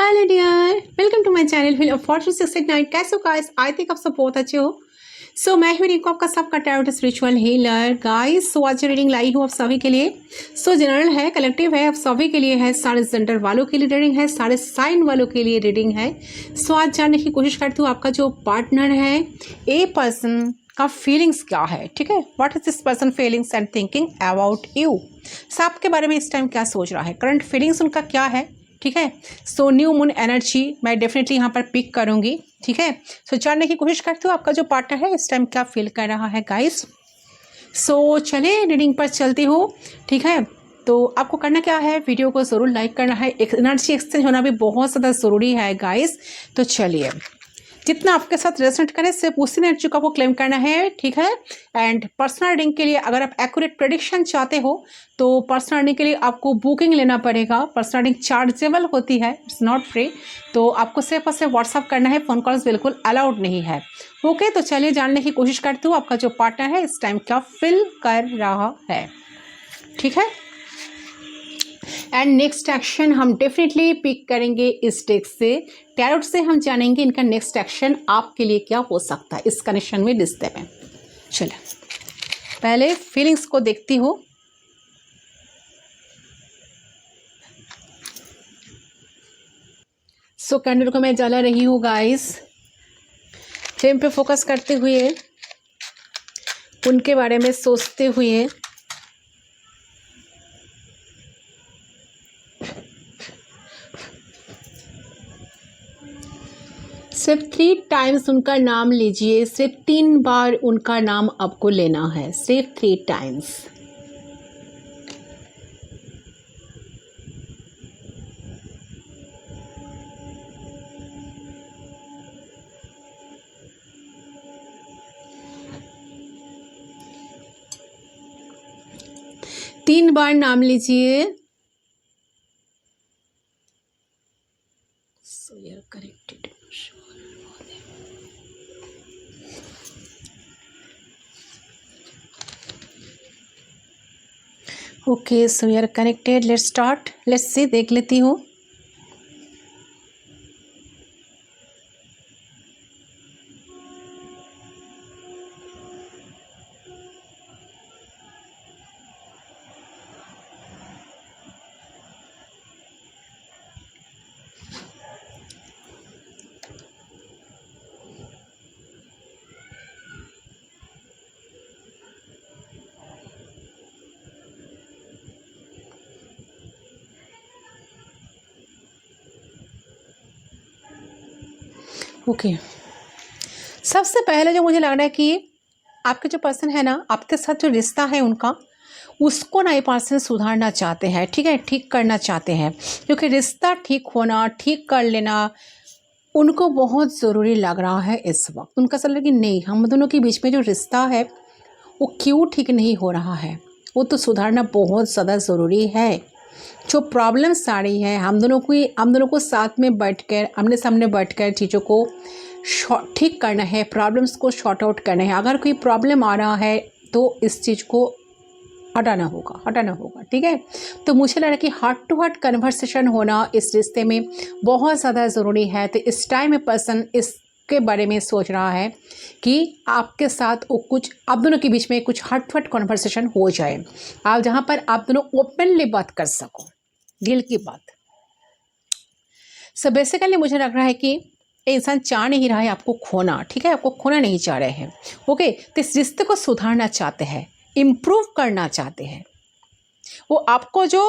Hello dear, welcome to my channel wheel of fortune 689। कैसे हो guys? I think आप सब बहुत अच्छे हो। मैं हूँ रिंकू, आपका सबका टैरोट स्पिरिचुअल हीलर। गाइस आज रीडिंग लाई हूँ आप सभी के लिए। जनरल है, कलेक्टिव है, आप सभी के लिए है। सारे जेंडर वालों के लिए रीडिंग है, सारे साइन वालों के लिए रीडिंग है। आज जानने की कोशिश करती हूँ आपका जो पार्टनर है, ए पर्सन का फीलिंग्स क्या है। ठीक है, what is this person feelings and thinking about you. आपके बारे में इस टाइम क्या सोच रहा है, करंट फीलिंग्स उनका क्या है। ठीक है, न्यू मून एनर्जी मैं डेफिनेटली यहाँ पर पिक करूंगी। ठीक है, जानने की कोशिश करती हूँ आपका जो पार्टनर है इस टाइम क्या फील कर रहा है गाइस। चलिए रीडिंग पर चलती हूँ। ठीक है, तो आपको करना क्या है, वीडियो को ज़रूर लाइक करना है। एक एनर्जी एक्सचेंज होना भी बहुत ज़्यादा ज़रूरी है गाइस। तो चलिए, जितना आपके साथ रेजोनेट करे सिर्फ उसी एनर्जी को आपको क्लेम करना है। ठीक है, एंड पर्सनल रीडिंग के लिए अगर आप एक्यूरेट प्रेडिक्शन चाहते हो तो पर्सनल रीडिंग के लिए आपको बुकिंग लेना पड़ेगा। पर्सनल रीडिंग चार्जेबल होती है, इट्स नॉट फ्री। तो आपको सिर्फ और सिर्फ व्हाट्सअप करना है, फ़ोन कॉल्स बिल्कुल अलाउड नहीं है। ओके, तो चलिए जानने की कोशिश करती हूँ आपका जो पार्टनर है इस टाइम क्या फील कर रहा है। ठीक है, एंड नेक्स्ट एक्शन हम डेफिनेटली पिक करेंगे इस डेक से। टैरोट से हम जानेंगे इनका नेक्स्ट एक्शन आपके लिए क्या हो सकता है इस कनेक्शन में, रिश्ते में। चलो पहले फीलिंग्स को देखती हूँ। कैंडल को मैं जला रही हूँ गाइस, फ्लेम पे फोकस करते हुए, उनके बारे में सोचते हुए। सिर्फ 3 टाइम्स उनका नाम लीजिए, सिर्फ 3 बार उनका नाम आपको लेना है, सिर्फ 3 टाइम्स। तीन बार नाम लीजिए। Connected. Okay, so we are connected. Let's start, let's see, देख लेती हूँ। ओके, सबसे पहले जो मुझे लग रहा है कि आपके जो पर्सन है ना, आपके साथ जो रिश्ता है उनका, उसको ना ये पर्सन सुधारना चाहते हैं। ठीक है, ठीक करना चाहते हैं, क्योंकि रिश्ता ठीक होना, ठीक कर लेना उनको बहुत ज़रूरी लग रहा है इस वक्त। उनका ऐसा लग रहा है कि नहीं, हम दोनों के बीच में जो रिश्ता है वो क्यों ठीक नहीं हो रहा है, वो तो सुधारना बहुत ज़्यादा ज़रूरी है। जो प्रॉब्लम्स आ रही है, हम दोनों को साथ में बैठकर, आमने सामने बैठकर चीज़ों को ठीक करना है, प्रॉब्लम्स को शॉर्ट आउट करना है। अगर कोई प्रॉब्लम आ रहा है तो इस चीज़ को हटाना होगा। ठीक है, तो मुझे लग रहा है कि हार्ट टू हार्ट कन्वर्सेशन होना इस रिश्ते में बहुत ज़्यादा ज़रूरी है। तो इस टाइम में पर्सन इसके बारे में सोच रहा है कि आपके साथ वो कुछ, आप दोनों के बीच में कुछ हार्ट टू हार्ट कन्वर्सेशन हो जाए, आप जहाँ पर आप दोनों ओपनली बात कर सको, दिल की बात। बेसिकली मुझे लग रहा है कि ये इंसान चाह नहीं रहा है आपको खोना। ठीक है, आपको खोना नहीं चाह रहे हैं। ओके, तो इस रिश्ते को सुधारना चाहते हैं, इम्प्रूव करना चाहते हैं। वो आपको जो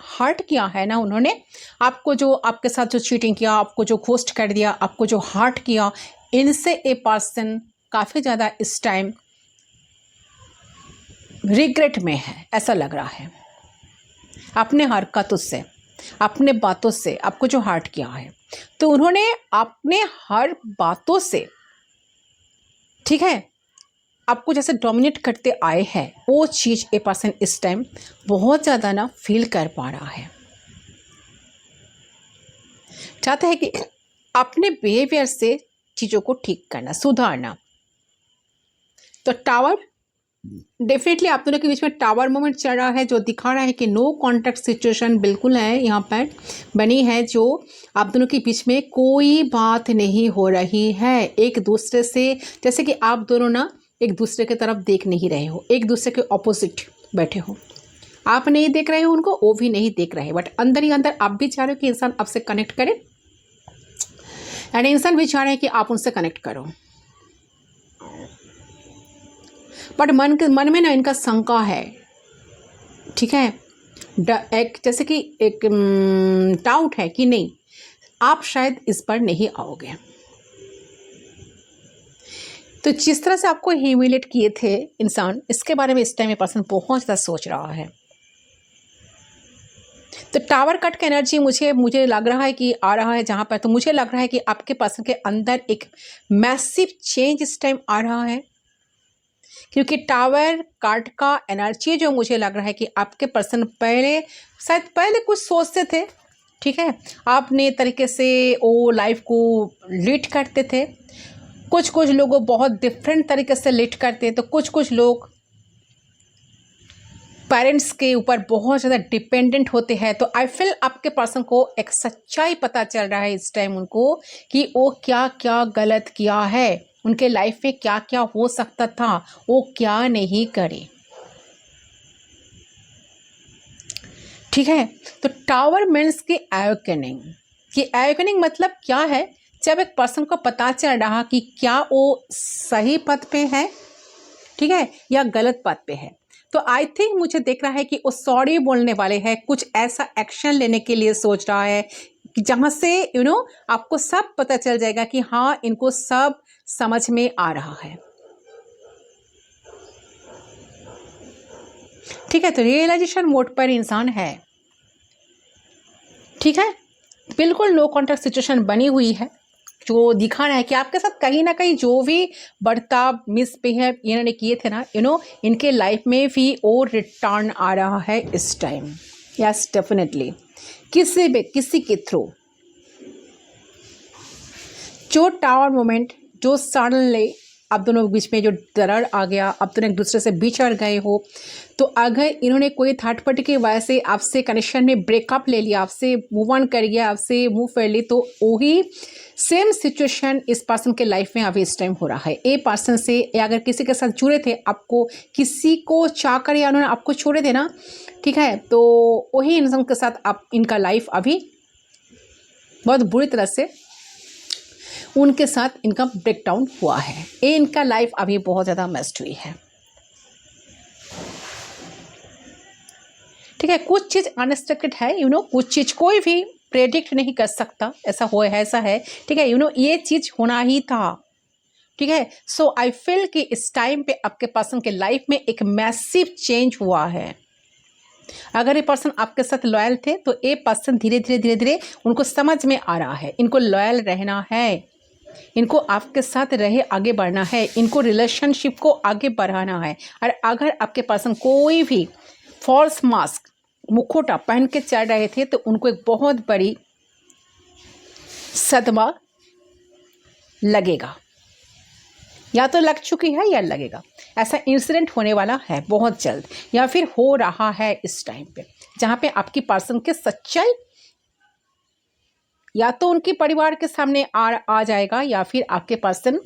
हर्ट किया है ना, उन्होंने आपको जो, आपके साथ जो चीटिंग किया, आपको जो घोस्ट कर दिया, आपको जो हर्ट किया, इनसे ए पर्सन काफ़ी ज़्यादा इस टाइम रिग्रेट में है, ऐसा लग रहा है। अपने हरकतों से, अपने बातों से आपको जो हर्ट किया है, तो उन्होंने अपने हर बातों से, ठीक है, आपको जैसे डोमिनेट करते आए हैं, वो चीज़ ए पर्सन इस टाइम बहुत ज़्यादा ना फील कर पा रहा है। चाहता है कि अपने बिहेवियर से चीज़ों को ठीक करना, सुधारना। तो टावर डेफिनेटली आप दोनों के बीच में टावर मोमेंट चल रहा है, जो दिखा रहा है कि नो कॉन्टैक्ट सिचुएशन बिल्कुल है यहाँ पर बनी है, जो आप दोनों के बीच में कोई बात नहीं हो रही है एक दूसरे से। जैसे कि आप दोनों ना एक दूसरे की तरफ देख नहीं रहे हो, एक दूसरे के ऑपोजिट बैठे हो। आप नहीं देख रहे हो उनको, वो भी नहीं देख रहे, बट अंदर ही अंदर आप भी चाह रहे हो कि इंसान आपसे कनेक्ट करे एंड इंसान भी चाह रहे हैं कि आप उनसे कनेक्ट करो। बट मन में ना इनका शंका है, ठीक है, एक जैसे कि एक डाउट है कि नहीं आप शायद इस पर नहीं आओगे। तो जिस तरह से आपको ह्यूमिलेट किए थे इंसान, इसके बारे में इस टाइम ये पर्सन बहुत ज़्यादा सोच रहा है। तो टावर कट का एनर्जी मुझे लग रहा है कि आ रहा है जहाँ पर, तो मुझे लग रहा है कि आपके पर्सन के अंदर एक मैसिव चेंज इस टाइम आ रहा है, क्योंकि टावर कार्ड का एनर्जी जो मुझे लग रहा है कि आपके पर्सन पहले कुछ सोचते थे, ठीक है, आपने तरीके से वो लाइफ को लीड करते थे। कुछ लोग बहुत डिफरेंट तरीके से लीड करते हैं, तो कुछ लोग पेरेंट्स के ऊपर बहुत ज़्यादा डिपेंडेंट होते हैं। तो आई फील आपके पर्सन को एक सच्चाई पता चल रहा है इस टाइम उनको कि वो क्या क्या गलत किया है, उनके लाइफ में क्या क्या हो सकता था, वो क्या नहीं करे, ठीक है। तो टावर मीन्स की एवेकनिंग मतलब क्या है, जब एक पर्सन को पता चल रहा कि क्या वो सही पथ पे है, ठीक है, या गलत पथ पे है। तो आई थिंक मुझे देख रहा है कि वो सॉरी बोलने वाले हैं, कुछ ऐसा एक्शन लेने के लिए सोच रहा है कि जहाँ से आपको सब पता चल जाएगा कि हाँ इनको सब समझ में आ रहा है, ठीक है। तो रियलाइजेशन मोड पर इंसान है, ठीक है, बिल्कुल नो कॉन्टैक्ट सिचुएशन बनी हुई है, जो दिखा रहा है कि आपके साथ कहीं ना कहीं जो भी बर्ताव मिसबिहेव इन्होंने किए थे ना, इनके लाइफ में भी वो रिटर्न आ रहा है इस टाइम। यस डेफिनेटली किसी के थ्रू जो टावर मोमेंट, जो सडनली आप दोनों के बीच में जो दरार आ गया, आप दोनों एक दूसरे से बिछड़ गए हो, तो अगर इन्होंने कोई थर्ड पार्टी की वजह से आपसे कनेक्शन में ब्रेकअप ले लिया, आपसे मूव ऑन कर गया, आपसे मूव कर ली, तो वही सेम सिचुएशन इस पर्सन के लाइफ में अभी इस टाइम हो रहा है। ए पर्सन से या अगर किसी के साथ जुड़े थे, आपको किसी को चाह कर या उन्होंने आपको छोड़े थे ना, ठीक है, तो वही इंसान के साथ आप इनका लाइफ अभी बहुत बुरी तरह से उनके साथ इनका ब्रेकडाउन हुआ है। ये इनका लाइफ अभी बहुत ज़्यादा मेस्ड हुई है, ठीक है। कुछ चीज़ अनएक्सपेक्टेड है, कुछ चीज़ कोई भी प्रेडिक्ट नहीं कर सकता, ऐसा है, ठीक है, ये चीज़ होना ही था, ठीक है। सो आई फील कि इस टाइम पे आपके पर्सन के लाइफ में एक मैसिव चेंज हुआ है। अगर ये पर्सन आपके साथ लॉयल थे, तो ये पर्सन धीरे धीरे उनको समझ में आ रहा है, इनको लॉयल रहना है, इनको आपके साथ रहे आगे बढ़ना है, इनको रिलेशनशिप को आगे बढ़ाना है। और अगर आपके पर्सन कोई भी फॉल्स मास्क, मुखौटा पहन के चल रहे थे, तो उनको एक बहुत बड़ी सदमा लगेगा, या तो लग चुकी है या लगेगा। ऐसा इंसिडेंट होने वाला है बहुत जल्द, या फिर हो रहा है इस टाइम पे, जहाँ पे आपकी पर्सन के सच्चाई या तो उनके परिवार के सामने आ जाएगा, या फिर आपके पर्सन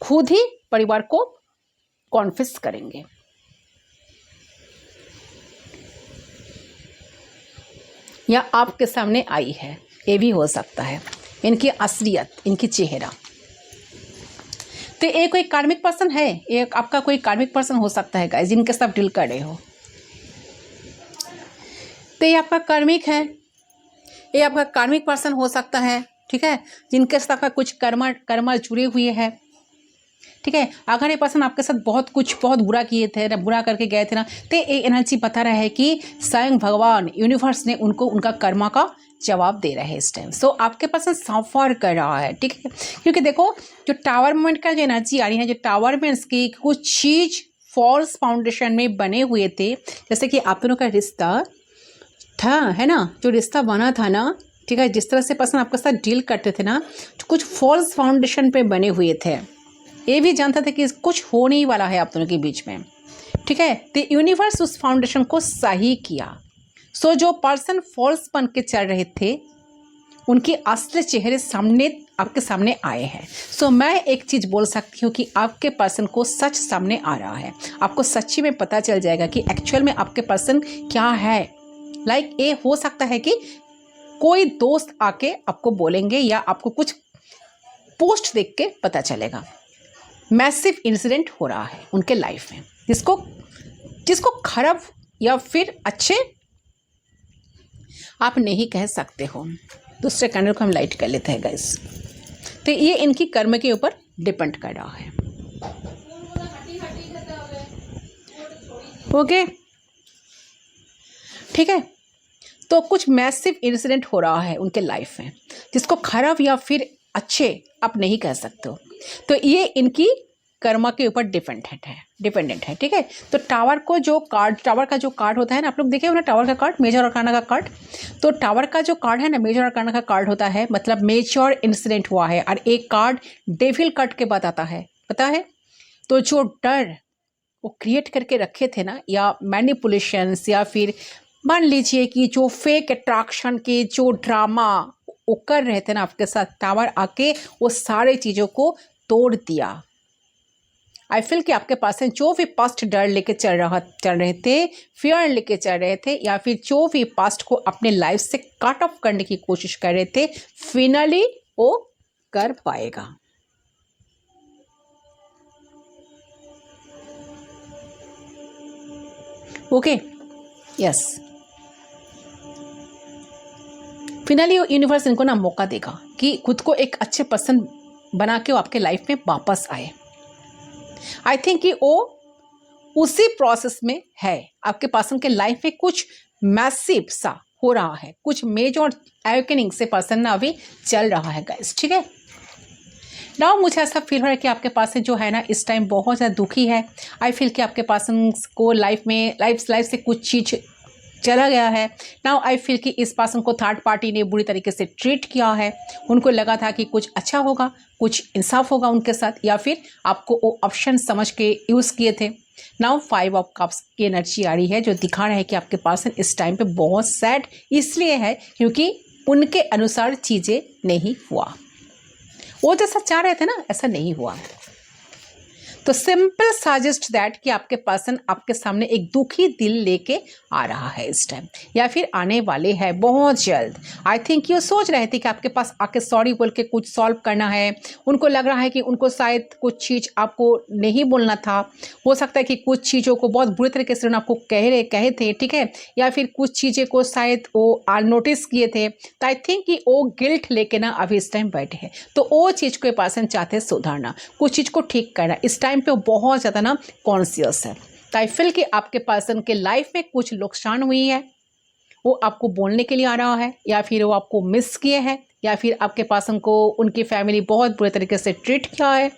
खुद ही परिवार को कॉन्फेस करेंगे। या आपके सामने आई है, ये भी हो सकता है, इनकी असलियत, इनकी चेहरा। तो ये कोई कार्मिक पर्सन है, ये आपका कोई कार्मिक पर्सन हो सकता है गाइस, जिनके साथ डील कर रहे हो। तो ये आपका कार्मिक है, ये आपका कार्मिक पर्सन हो सकता है, ठीक है, जिनके साथ आपका कुछ कर्मा जुड़े हुए हैं, ठीक है। अगर ये पर्सन आपके साथ बहुत बुरा किए थे ना, बुरा करके गए थे ना, तो ये एनर्जी बता रहा है कि स्वयं भगवान यूनिवर्स ने उनको उनका कर्मा का जवाब दे रहा है इस टाइम। सो आपके पर्सन सफर कर रहा है, ठीक है, क्योंकि देखो जो टावर मोमेंट का जो एनर्जी आ रही है, जो टावर में इसकी कुछ चीज़ फॉल्स फाउंडेशन में बने हुए थे, जैसे कि आप दोनों का रिश्ता था, है ना, जो रिश्ता बना था ना, ठीक है, जिस तरह से पर्सन आपके साथ डील करते थे ना, तो कुछ फॉल्स फाउंडेशन पे बने हुए थे। ये भी जानता था कि कुछ होने ही वाला है आप दोनों के बीच में, ठीक है। तो यूनिवर्स उस फाउंडेशन को सही किया। सो जो पर्सन फॉल्स बन के चल रहे थे उनके असली चेहरे सामने आपके सामने आए हैं। सो मैं एक चीज़ बोल सकती हूँ कि आपके पर्सन को सच सामने आ रहा है। आपको सच्ची में पता चल जाएगा कि एक्चुअल में आपके पर्सन क्या है। लाइक ये हो सकता है कि कोई दोस्त आके आपको बोलेंगे या आपको कुछ पोस्ट देख के पता चलेगा। मैसिव इंसिडेंट हो रहा है उनके लाइफ में, जिसको खराब या फिर अच्छे आप नहीं कह सकते हो। दूसरे कैंडल को हम लाइट कर लेते हैं गाइस। तो ये इनकी कर्म के ऊपर डिपेंड कर रहा है। ओके, ठीक है। तो कुछ मैसिव इंसिडेंट हो रहा है उनके लाइफ में, जिसको खराब या फिर अच्छे आप नहीं कह सकते हो। तो ये इनकी कर्मा के ऊपर डिपेंडेंट है, ठीक है। तो टावर का जो कार्ड होता है ना, आप लोग देखे हो ना टावर का कार्ड, मेजर आर्काना का कार्ड। तो टावर का जो कार्ड है ना, मेजर आर्काना का कार्ड होता है, मतलब मेजर इंसिडेंट हुआ है। और एक कार्ड डेविल कार्ड के बाद आता है, पता है। तो जो डर वो क्रिएट करके रखे थे ना, या मैनिपुलेशंस, या फिर मान लीजिए कि जो फेक अट्रैक्शन के जो ड्रामा वो कर रहे थे ना आपके साथ, टावर आके वो सारे चीज़ों को तोड़ दिया। आई फील कि आपके पास जो भी पास्ट डर लेके चल रहे थे, फियर लेके चल रहे थे, या फिर जो भी पास्ट को अपने लाइफ से कट ऑफ करने की कोशिश कर रहे थे, फाइनली वो कर पाएगा। ओके, यस, फाइनली यूनिवर्स इनको ना मौका देगा कि खुद को एक अच्छे पर्सन बना के वो आपके लाइफ में वापस आए। आई थिंक कि वो उसी प्रोसेस में है। आपके पर्सन के लाइफ में कुछ मैसिव सा हो रहा है, कुछ मेजर एवेकनिंग से पर्सन ना अभी चल रहा है गाइस, ठीक है। नाउ मुझे ऐसा फील हो रहा है कि आपके पर्सन जो है ना इस टाइम बहुत ज़्यादा दुखी है। आई फील कि आपके पर्सन को लाइफ से कुछ चीज़ चला गया है। नाउ आई फील कि इस पर्सन को थर्ड पार्टी ने बुरी तरीके से ट्रीट किया है। उनको लगा था कि कुछ अच्छा होगा, कुछ इंसाफ होगा उनके साथ, या फिर आपको वो ऑप्शन समझ के यूज़ किए थे। नाउ 5 ऑफ कप्स की एनर्जी आ रही है, जो दिखा रहा है कि आपके पर्सन इस टाइम पे बहुत सैड इसलिए है क्योंकि उनके अनुसार चीज़ें नहीं हुआ। वो जैसा चाह रहे थे ना ऐसा नहीं हुआ। तो सिंपल सजेस्ट दैट कि आपके पर्सन आपके सामने एक दुखी दिल लेके आ रहा है इस टाइम, या फिर आने वाले हैं बहुत जल्द। आई थिंक ये सोच रहे थे कि आपके पास आके सॉरी बोल के कुछ सॉल्व करना है। उनको लग रहा है कि उनको शायद कुछ चीज़ आपको नहीं बोलना था। हो सकता है कि कुछ चीज़ों को बहुत बुरी तरीके से आपको कहे थे, ठीक है, या फिर कुछ चीज़ें को शायद वो नोटिस किए थे। तो आई थिंक कि वो गिल्ट लेके ना अभी इस टाइम बैठे हैं। तो वो चीज़ को पर्सन चाहते हैं सुधारना, कुछ चीज़ को ठीक करना। इस टाइम पे वो बहुत ज़्यादा ना कॉन्शियस है। तो आई फील कि आपके पर्सन के लाइफ में कुछ नुकसान हुई है, वो आपको बोलने के लिए आ रहा है, या फिर वो आपको मिस किए हैं, या फिर आपके पर्सन को उनकी फैमिली बहुत बुरे तरीके से ट्रीट किया है।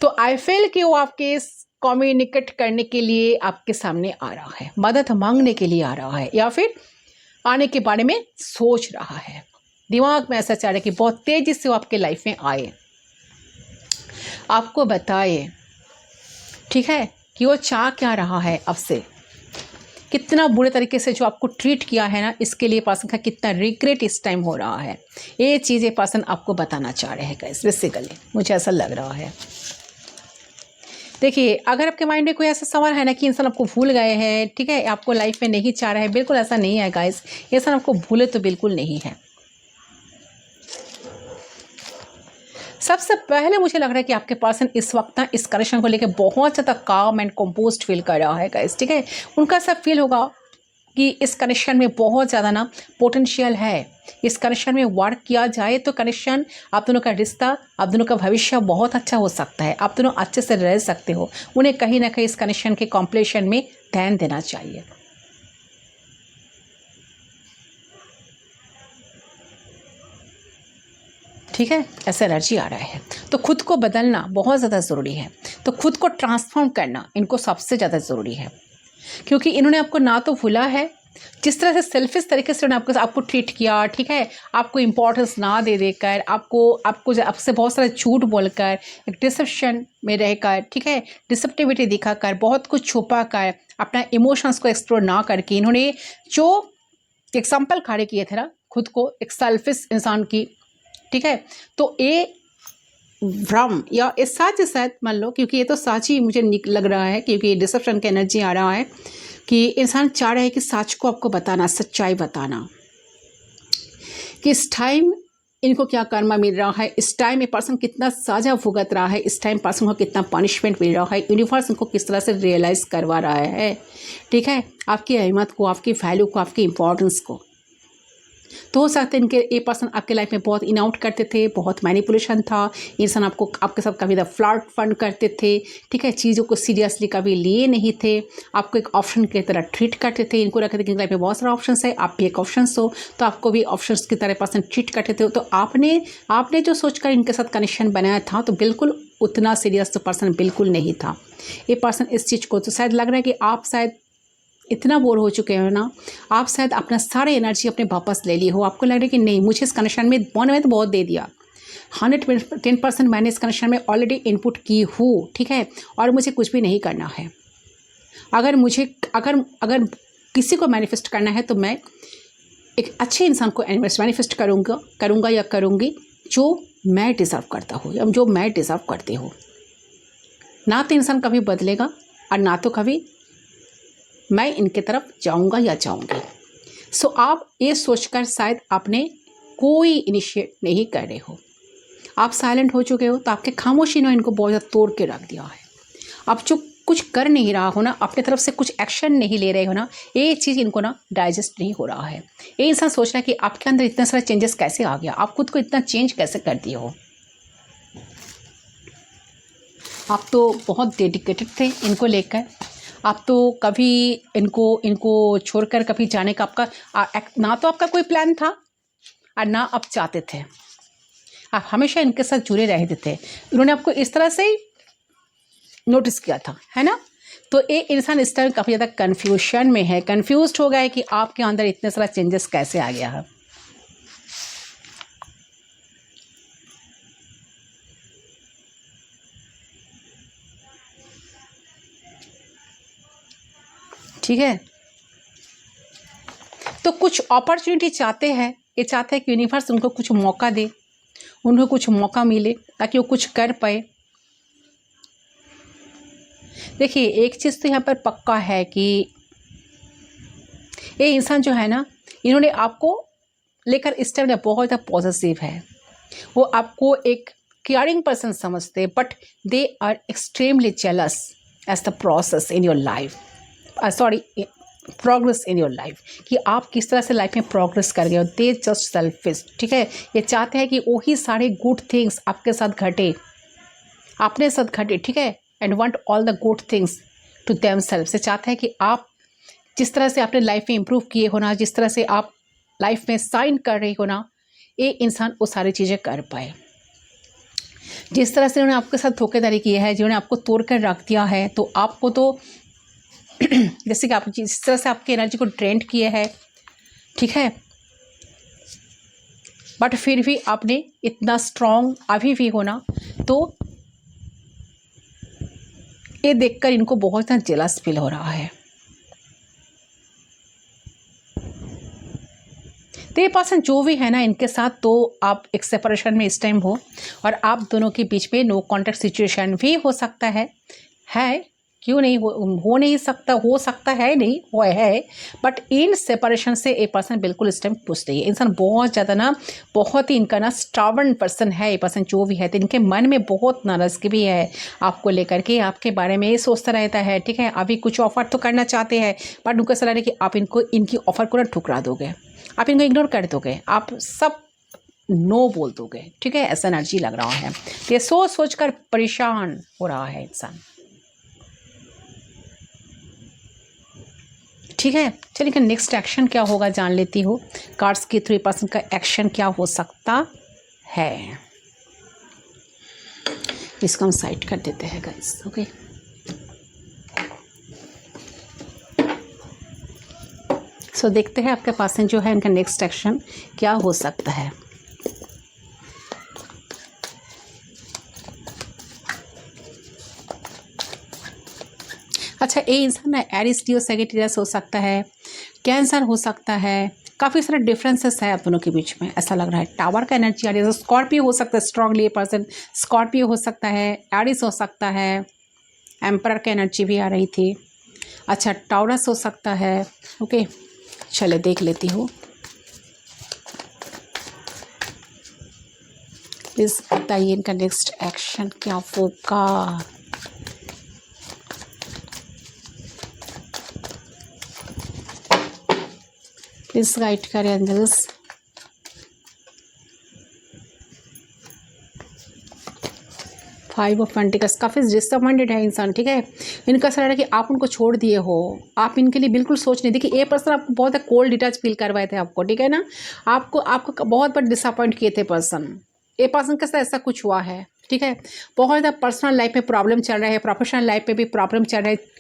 तो आई फील कि वो आपके कम्युनिकेट करने के लिए आपके सामने आ रहा है, मदद मांगने के लिए आ रहा है, या फिर आने के बारे में सोच रहा है। दिमाग में ऐसा चाह रहा है कि बहुत तेज़ी से वो आपके लाइफ में आए, आपको बताए, ठीक है, कि वो चाह क्या रहा है आपसे। कितना बुरे तरीके से जो आपको ट्रीट किया है ना, इसके लिए पर्सन का कितना रिग्रेट इस टाइम हो रहा है। ये चीज़ें पर्सन आपको बताना चाह रहे हैं गाइस, बेसिकली मुझे ऐसा लग रहा है। देखिए, अगर आपके माइंड में कोई ऐसा सवाल है ना कि इंसान आपको भूल गए हैं, ठीक है, आपको लाइफ में नहीं चाह रहा है, बिल्कुल ऐसा नहीं है गाइस। ये इंसान आपको भूले तो बिल्कुल नहीं है। सबसे पहले मुझे लग रहा है कि आपके पर्सन इस वक्त ना इस कनेक्शन को लेकर बहुत ज़्यादा काम एंड कंपोज्ड फील कर रहा है गाइस, ठीक है। उनका ऐसा फील होगा कि इस कनेक्शन में बहुत ज़्यादा ना पोटेंशियल है। इस कनेक्शन में वर्क किया जाए तो कनेक्शन, आप दोनों का रिश्ता, आप दोनों का भविष्य बहुत अच्छा हो सकता है। आप दोनों अच्छे से रह सकते हो। उन्हें कहीं ना कहीं इस कनेक्शन के कॉम्प्लीशन में ध्यान देना चाहिए। ठीक है, ऐसा एनर्जी आ रहा है। तो खुद को बदलना बहुत ज़्यादा ज़रूरी है। तो खुद को ट्रांसफॉर्म करना इनको सबसे ज़्यादा ज़रूरी है, क्योंकि इन्होंने आपको ना तो भूला है जिस तरह से सेल्फिश तरीके से उन्होंने आपको ट्रीट किया, ठीक है, आपको इम्पोर्टेंस ना दे देकर, आपसे बहुत सारा झूठ बोलकर, एक डिसेप्शन में रहकर, ठीक है, डिसेप्टिविटी दिखाकर, बहुत कुछ छुपा कर, अपना इमोशंस को एक्सप्लोर ना करके, इन्होंने जो एग्जाम्पल खड़े किए थे ना खुद को एक सेल्फिश इंसान की, ठीक है, तो ये भ्रम या ये सच शायद मान लो, क्योंकि ये तो सच ही मुझे लग रहा है, क्योंकि डिसेप्शन का एनर्जी आ रहा है कि इंसान चाह रहा है कि सच को आपको बताना, सच्चाई बताना, कि इस टाइम इनको क्या कर्मा मिल रहा है, इस टाइम ये पर्सन कितना साजा भुगत रहा है, इस टाइम पर्सन को कितना पनिशमेंट मिल रहा है, यूनिवर्स इनको किस तरह से रियलाइज़ करवा रहा है, ठीक है, आपकी अहमियत को, आपकी वैल्यू को, आपकी इंपॉर्टेंस को। तो हो सकता है इनके ये पर्सन आपके लाइफ में बहुत इन आउट करते थे, बहुत मैनिपुलेशन था, इंसान आपके साथ कभी फ्लर्ट फंड करते थे, ठीक है, चीज़ों को सीरियसली कभी लिए नहीं थे, आपको एक ऑप्शन की तरह ट्रीट करते थे, इनको रखते थे कि लाइफ में बहुत सारा ऑप्शन है, आप भी एक ऑप्शन हो, तो आपको भी ऑप्शन की तरह पर्सन ट्रीट करते थे। तो आपने जो सोचकर इनके साथ कनेक्शन बनाया था, तो बिल्कुल उतना सीरियस तो पर्सन बिल्कुल नहीं था। ये पर्सन इस चीज़ को तो शायद लग रहा है कि आप शायद इतना बोर हो चुके हो ना, आप शायद अपना सारे एनर्जी अपने वापस ले ली हो, आपको लग रहा है कि नहीं, मुझे इस कनेक्शन में तो बहुत दे दिया, 110% मैंने इस कनेक्शन में ऑलरेडी इनपुट की हूँ, ठीक है, और मुझे कुछ भी नहीं करना है। अगर किसी को मैनिफेस्ट करना है तो मैं एक अच्छे इंसान को मैनिफेस्ट करूँगा या करूँगी जो मैं डिज़र्व करता हूँ या जो मैं डिज़र्व करती हूँ। ना तो इंसान कभी बदलेगा और ना तो कभी मैं इनके तरफ जाऊंगा या जाऊंगी। सो आप ये सोचकर शायद आपने कोई इनिशिएट नहीं कर रहे हो, आप साइलेंट हो चुके हो, तो आपके खामोशी ने इनको बहुत ज़्यादा तोड़ के रख दिया है। आप जो कुछ कर नहीं रहा हो ना, अपने तरफ से कुछ एक्शन नहीं ले रहे हो ना, ये चीज़ इनको ना डाइजेस्ट नहीं हो रहा है। ये इंसान सोच रहा है कि आपके अंदर इतना सारा चेंजेस कैसे आ गया, आप खुद को इतना चेंज कैसे कर दिए हो। आप तो बहुत डेडिकेटेड थे इनको लेकर, आप तो कभी इनको छोड़कर कभी जाने का आपका ना तो आपका कोई प्लान था और ना आप चाहते थे, आप हमेशा इनके साथ जुड़े रहते थे। उन्होंने आपको इस तरह से नोटिस किया था, है ना। तो ये इंसान इस टाइम काफ़ी ज़्यादा कन्फ्यूजन में है, कन्फ्यूज्ड हो गया है कि आपके अंदर इतने सारा चेंजेस कैसे आ गया है। ठीक है, तो कुछ अपॉर्चुनिटी चाहते हैं, ये चाहते हैं कि यूनिवर्स उनको कुछ मौका दे, उनको कुछ मौका मिले ताकि वो कुछ कर पाए। देखिए, एक चीज़ तो यहाँ पर पक्का है कि ये इंसान जो है ना, इन्होंने आपको लेकर इस टाइम बहुत ज़्यादा पॉजिटिव है, वो आपको एक केयरिंग पर्सन समझते हैं, but they are extremely jealous as the process in your life, progress in your life, कि आप किस तरह से लाइफ में प्रोग्रेस कर गए हो। दे जस्ट सेल्फिश, ठीक है, ये चाहते हैं कि वही सारे गुड थिंग्स आपके साथ घटे, अपने साथ घटे, ठीक है, and want all the good things to them self. से चाहते हैं कि आप जिस तरह से अपने लाइफ में इम्प्रूव किए हो ना, जिस तरह से आप लाइफ में साइन कर रही हो ना, ये इंसान वो सारी चीज़ें कर पाए। जिस तरह से उन्होंने आपके साथ धोखेधड़ी की है, जिन्होंने आपको तोड़ कर रख दिया है, तो आपको तो जैसे कि आप जिस तरह से आपकी एनर्जी को ड्रेन किए है, ठीक है, बट फिर भी आपने इतना स्ट्रॉन्ग अभी भी होना, तो ये देखकर इनको बहुत ज़्यादा जेलस फील हो रहा है। तो ये पर्सन जो भी है ना इनके साथ, तो आप एक सेपरेशन में इस टाइम हो और आप दोनों के बीच में नो कॉन्टैक्ट सिचुएशन भी हो सकता है क्यों नहीं हो नहीं सकता, हो सकता है, नहीं वो है, बट इन सेपरेशन से ये पर्सन बिल्कुल इस टाइम खुश नहीं है। इंसान बहुत ज़्यादा ना, बहुत ही इनका ना स्टाबर्न पर्सन है ये पर्सन जो भी है, तो इनके मन में बहुत नाराज़गी भी है आपको लेकर के, आपके बारे में ये सोचता रहता है, ठीक है, अभी कुछ ऑफर तो करना चाहते हैं, बट उनको सलाह है कि आप इनकी ऑफर को ना ठुकरा दोगे, आप इनको इग्नोर कर दोगे, आप सब नो बोल दोगे, ठीक है, ऐसा एनर्जी लग रहा है। ये सोच कर परेशान हो रहा है इंसान, ठीक है। चलिए नेक्स्ट एक्शन क्या होगा जान लेती हो, कार्ड्स के 3% का एक्शन क्या हो सकता है, इसको हम साइड कर देते हैं गाइस, ओके। सो देखते हैं आपके पास जो है इनका नेक्स्ट एक्शन क्या हो सकता है। अच्छा, ये इंसान है एरिस, लियो, सैजिटेरियस हो सकता है, कैंसर हो सकता है, काफ़ी सारे डिफरेंसेस है आप दोनों के बीच में, ऐसा लग रहा है। टावर का एनर्जी आ रही है, स्कॉर्पियो हो सकता है, स्ट्रांगली ये पर्सन स्कॉर्पियो हो सकता है, एरिस हो सकता है, एम्परर की एनर्जी भी आ रही थी। अच्छा, टॉरस हो सकता है। ओके, चले देख लेती हूँ। प्लीज़ बताइए इनका नेक्स्ट एक्शन क्या होगा। प्लीज़ गाइड करें एंजल्स। फाइव ऑफ पेंटिकल्स, काफ़ी डिसअपॉइंटेड है इंसान, ठीक है। इनका ऐसा लग रहा है कि आप उनको छोड़ दिए हो, आप इनके लिए बिल्कुल सोच नहीं। देखिए ये पर्सन आपको बहुत कोल्ड डिटैच फील करवाए थे आपको, ठीक है ना। आपको बहुत बार डिसअपॉइंट किए थे पर्सन। ये पर्सन के साथ ऐसा कुछ हुआ है, ठीक है। बहुत ज़्यादा पर्सनल लाइफ में प्रॉब्लम चल रहा है, प्रोफेशनल लाइफ में भी प्रॉब्लम चल रहा है।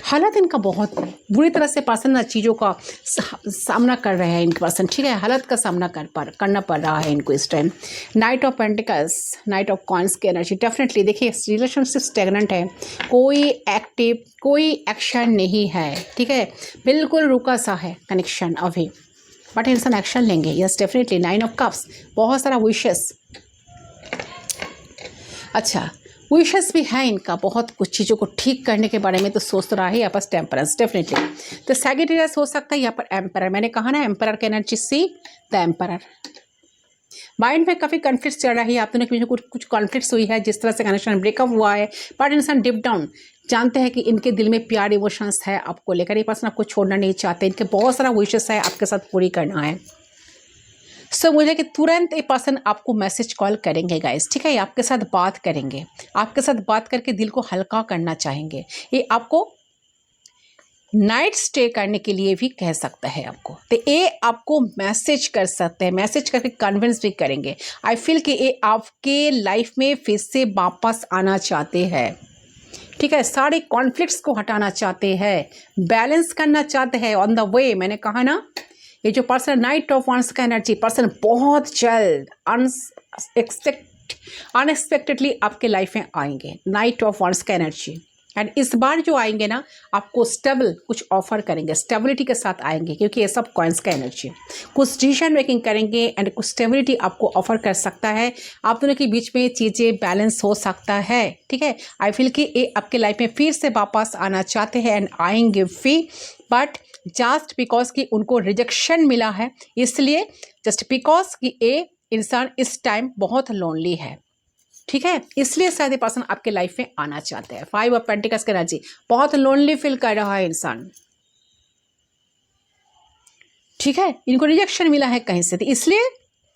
हालत इनका बहुत बुरी तरह से पर्सन ना चीज़ों का सामना कर रहे हैं इनके पर्सन, ठीक है। हालत का सामना करना पड़ रहा है इनको इस time. Night of pentacles, night of coins की एनर्जी डेफिनेटली। देखिए रिलेशनशिप स्टेगनेंट है, कोई एक्शन नहीं है, ठीक है। बिल्कुल रुका सा है कनेक्शन अभी, बट इंसान एक्शन लेंगे, yes definitely. Nine of cups, बहुत सारा विशेस। अच्छा, विशेस भी है इनका, बहुत कुछ चीज़ों को ठीक करने के बारे में तो सोच रहा है। यहाँ पर टेम्परेंस डेफिनेटली, तो सैजिटेरियस हो सकता है। यहाँ पर एम्परर, मैंने कहा ना एम्परर की energy, see the emperor. Mind में काफ़ी कॉन्फ्लिक्ट चल रहा है, आप दोनों के बीच में कुछ कॉन्फ्लिक्ट हुई है, जिस तरह से कनेक्शन ब्रेकअप हुआ है। बट इंसान डिप डाउन जानते हैं कि इनके दिल में प्यार इमोशंस है आपको लेकर, ये पर्सन आपको छोड़ना नहीं चाहते, इनके बहुत सारा विशेस है आपके साथ पूरी करना है। सो मुझे कि तुरंत ये पर्सन आपको मैसेज कॉल करेंगे गाइस, ठीक है। आपके साथ बात करेंगे, आपके साथ बात करके दिल को हल्का करना चाहेंगे। ये आपको नाइट स्टे करने के लिए भी कह सकता है आपको, तो ये आपको मैसेज कर सकते हैं, मैसेज करके कन्विंस भी करेंगे। आई फील कि ये आपके लाइफ में फिर से वापस आना चाहते हैं, ठीक है। सारे कॉन्फ्लिक्ट्स को हटाना चाहते हैं, बैलेंस करना चाहते हैं ऑन द वे। मैंने कहा ना, ये जो पर्सन नाइट ऑफ वांड्स का एनर्जी, पर्सन बहुत जल्द अनएक्सपेक्टेडली आपके लाइफ में आएंगे। नाइट ऑफ वांड्स का एनर्जी, एंड इस बार जो आएंगे ना, आपको स्टेबल कुछ ऑफर करेंगे, स्टेबिलिटी के साथ आएंगे, क्योंकि ये सब कॉइंस का एनर्जी। कुछ डिसीजन मेकिंग करेंगे एंड कुछ स्टेबिलिटी आपको ऑफर कर सकता है। आप दोनों के बीच में चीज़ें बैलेंस हो सकता है, ठीक है। आई फील कि ये आपके लाइफ में फिर से वापस आना चाहते हैं एंड आएंगे भी, बट जस्ट बिकॉज कि उनको रिजेक्शन मिला है, इसलिए जस्ट बिकॉज कि ये इंसान इस टाइम बहुत लोनली है, ठीक है, इसलिए शायद ये पर्सन आपके लाइफ में आना चाहते हैं। फाइव ऑफ पेंटिकल्स की एनर्जी, बहुत लोनली फील कर रहा है इंसान, ठीक है। इनको रिजेक्शन मिला है कहीं से, तो इसलिए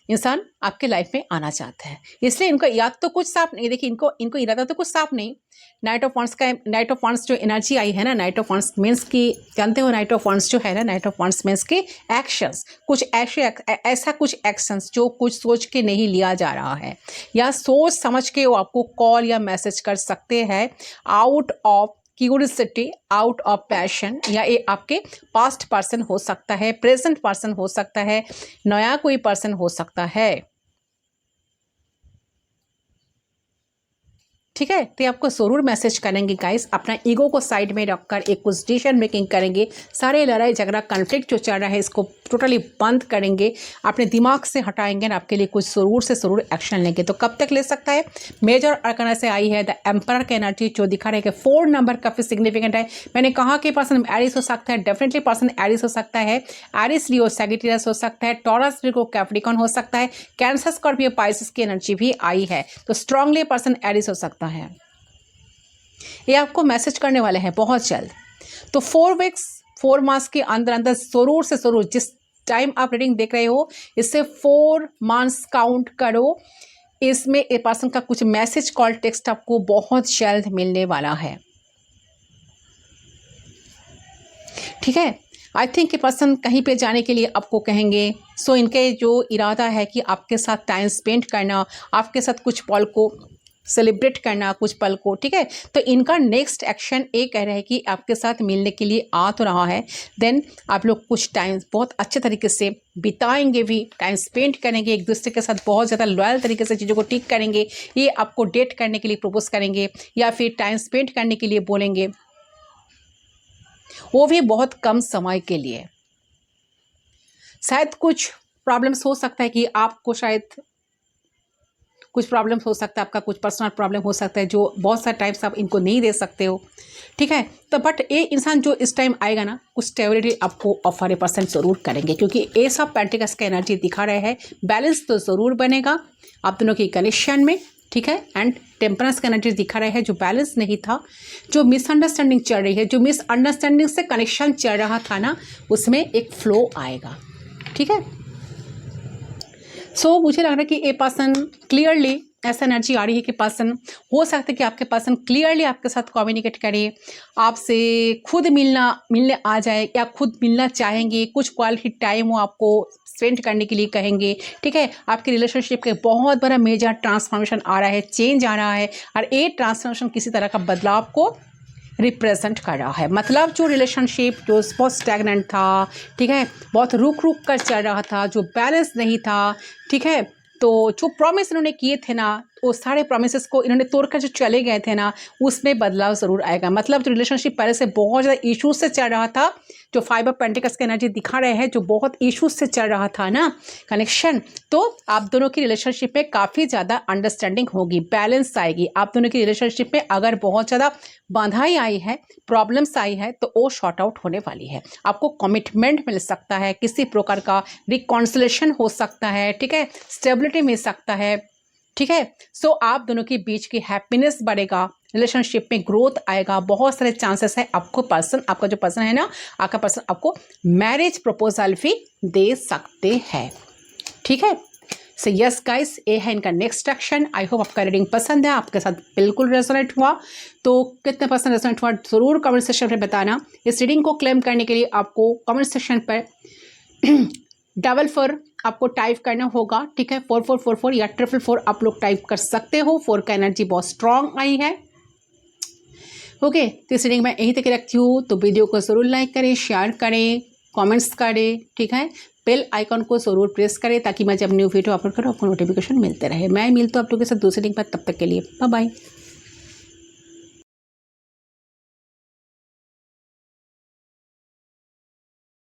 इंसान आपके लाइफ में आना चाहता है। इसलिए इनको याद तो कुछ साफ नहीं, देखिए इनको इरादा तो कुछ साफ नहीं। नाइट ऑफ वांड्स जो एनर्जी आई है ना, नाइट ऑफ वांड्स मीन्स की, जानते हो नाइट ऑफ वांड्स जो है ना, नाइट ऑफ वांड्स मीन्स के एक्शंस, कुछ ऐसा कुछ एक्शंस जो कुछ सोच के नहीं लिया जा रहा है, या सोच समझ के वो आपको कॉल या मैसेज कर सकते हैं out of curiosity, out of passion, या ये आपके पास्ट पर्सन हो सकता है, प्रेजेंट पर्सन हो सकता है, नया कोई पर्सन हो सकता है, ठीक है। तो आपको ज़रूर मैसेज करेंगे गाइस, अपना ईगो को साइड में रखकर एक कुछ डिसीजन मेकिंग करेंगे। सारे लड़ाई झगड़ा कॉन्फ्लिक्ट जो चल रहा है इसको टोटली बंद करेंगे, अपने दिमाग से हटाएंगे ना, आपके लिए कुछ ज़रूर एक्शन लेंगे। तो कब तक ले सकता है? मेजर अरकाना से आई है द एम्परर की एनर्जी, जो दिखा रहे हैं कि 4 नंबर काफ़ी सिग्निफिकेंट है। मैंने कहा कि पर्सन एरिस हो सकता है, डेफिनेटली पर्सन एरिस हो सकता है, एरिस लियो सैजिटेरियस हो सकता है, टॉरस विर्गो कैप्रिकॉर्न हो सकता है, कैंसर स्कॉर्पियो पाइसेस की एनर्जी भी आई है, तो स्ट्रांगली पर्सन एरिस हो सकता है। ये आपको मैसेज करने वाले हैं बहुत जल्द। तो 4 वीक्स 4 मंथ्स के अंदर ज़रूर से ज़रूर, जिस टाइम आप रीडिंग देख रहे हो इससे 4 मंथ्स काउंट करो, इसमें ए पर्सन का कुछ मैसेज कॉल टेक्स्ट आपको बहुत जल्द मिलने वाला है, ठीक है। आई थिंक ये पर्सन कहीं पे जाने के लिए आपको कहेंगे। सो इनके जो इरादा है कि आपके साथ टाइम स्पेंड करना, आपके साथ कुछ पल को सेलिब्रेट करना कुछ पल को, ठीक है। तो इनका नेक्स्ट एक्शन ये कह रहा है कि आपके साथ मिलने के लिए आ तो रहा है, देन आप लोग कुछ टाइम बहुत अच्छे तरीके से बिताएंगे भी, टाइम स्पेंड करेंगे एक दूसरे के साथ, बहुत ज़्यादा लॉयल तरीके से चीज़ों को ठीक करेंगे। ये आपको डेट करने के लिए प्रपोज करेंगे या फिर टाइम स्पेंड करने के लिए बोलेंगे, वो भी बहुत कम समय के लिए। शायद कुछ प्रॉब्लम्स हो सकता है कि आपको शायद कुछ प्रॉब्लम हो सकता है, आपका कुछ पर्सनल प्रॉब्लम हो सकता है जो बहुत सारे टाइम्स आप इनको नहीं दे सकते हो, ठीक है। तो बट ये इंसान जो इस टाइम आएगा ना, कुछ स्टेबिलिटी आपको ऑफर ए पर्सन ज़रूर करेंगे, क्योंकि एस ऑफ पेंटिकल्स का एनर्जी दिखा रहे हैं। बैलेंस तो ज़रूर बनेगा आप दोनों की कनेक्शन में, ठीक है। एंड टेम्परेंस का एनर्जी दिखा रहे हैं, जो बैलेंस नहीं था, जो मिसअंडरस्टैंडिंग चल रही है, जो मिसअंडरस्टैंडिंग से कनेक्शन चल रहा था ना, उसमें एक फ्लो आएगा, ठीक है। सो मुझे लग रहा है कि ये पर्सन क्लियरली, ऐसा एनर्जी आ रही है कि पर्सन हो सकता है कि आपके पर्सन क्लियरली आपके साथ कम्युनिकेट करे, आपसे खुद मिलने आ जाए या खुद मिलना चाहेंगे, कुछ क्वालिटी टाइम वो आपको स्पेंड करने के लिए कहेंगे, ठीक है। आपके रिलेशनशिप के बहुत बड़ा मेजर ट्रांसफॉर्मेशन आ रहा है, चेंज आ रहा है, और ये ट्रांसफॉर्मेशन किसी तरह का बदलाव को रिप्रेजेंट कर रहा है। मतलब जो रिलेशनशिप जो बहुत स्टैग्नेंट था, ठीक है, बहुत रुक कर चल रहा था, जो बैलेंस नहीं था, ठीक है, तो जो प्रॉमिस इन्होंने किए थे ना, वो सारे प्रॉमिसेस को इन्होंने तोड़कर जो चले गए थे ना, उसमें बदलाव ज़रूर आएगा। मतलब जो रिलेशनशिप पहले से बहुत ज़्यादा इश्यूज से चल रहा था, जो 5 ऑफ पेंटिकल्स की एनर्जी दिखा रहे हैं, जो बहुत इश्यूज से चल रहा था ना कनेक्शन, तो आप दोनों की रिलेशनशिप में काफ़ी ज़्यादा अंडरस्टैंडिंग होगी, बैलेंस आएगी। आप दोनों की रिलेशनशिप में अगर बहुत ज़्यादा बाधाएं आई है, प्रॉब्लम्स आई है, तो वो शॉर्ट आउट होने वाली है। आपको कमिटमेंट मिल सकता है, किसी प्रकार का रिकॉन्सिलेशन हो सकता है, ठीक है, स्टेबिलिटी मिल सकता है, ठीक है। सो आप दोनों के बीच की हैप्पीनेस बढ़ेगा, रिलेशनशिप में ग्रोथ आएगा, बहुत सारे चांसेस है। आपका जो पर्सन है ना, आपका पर्सन आपको मैरिज प्रपोजल भी दे सकते हैं, ठीक है। सो यस गाइस, ये है इनका नेक्स्ट एक्शन। आई होप आपका रीडिंग पसंद है, आपके साथ बिल्कुल रेजोनेट हुआ, तो कितने परसेंट रेजोनेट हुआ ज़रूर कमेंट सेक्शन में बताना। इस रीडिंग को क्लेम करने के लिए आपको कमेंट सेक्शन पर 44 आपको टाइप करना होगा, ठीक है। 4444 या 444 आप लोग टाइप कर सकते हो। 4 का एनर्जी बहुत स्ट्रांग आई है, ओके। तो इस रीडिंग में यहीं तक रखती हूँ, तो वीडियो को ज़रूर लाइक करें, शेयर करें, कमेंट्स करें, ठीक है। बेल आइकन को ज़रूर प्रेस करें ताकि मैं जब न्यू वीडियो अपलोड करूँ आपको नोटिफिकेशन मिलते रहे। मैं मिलता हूँ आप लोगों के साथ दूसरी लिंक पर, तब तक के लिए बाय बाय।